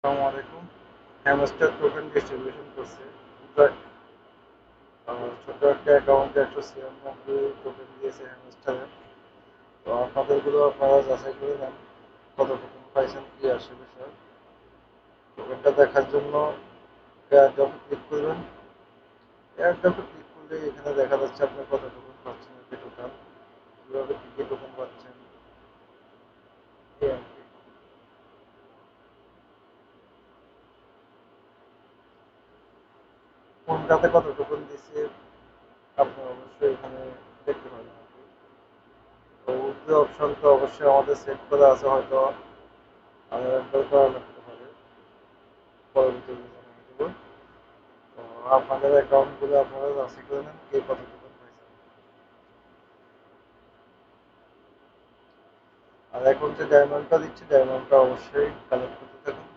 আসসালামু আলাইকুম। Hamster token distribution করছে। প্রায় ছোট একটা অ্যাকাউন্টে 196 টোকেন দিয়েছে হ্যামস্টারের। তো আপনাদেরগুলো আপনারা যাচাই করে নেন কত টোকেন পাইছেন, কি আসে বিষয়। টোকেনটা দেখার জন্য এয়ারড্রপে ক্লিক করবেন। এয়ারড্রপে ক্লিক করলে এখানে দেখা যাচ্ছে আপনি কত টোকেন পাচ্ছেন আর কি টোটাল, কীভাবে কী কী টোকেন পাচ্ছেন এই আর কি। কোনটাতে কত টোকেন দিচ্ছে আপনি অবশ্যই এখানে দেখতে পাবেন আর কি। তো উইথড্র অপশন তো অবশ্যই আমাদের সেট করা আছে, হয়তো আলাদা করা লাগতে পারে, পরবর্তীতে জানিয়ে দেবো। তো আপনাদের অ্যাকাউন্টগুলো আপনারা যাচাই করে নেন কে কত টোকেন পাইছেন। আর এখন যে ডায়মন্ডটা দিচ্ছি, ডায়মন্ডটা অবশ্যই কালেক্ট করতে থাকুন।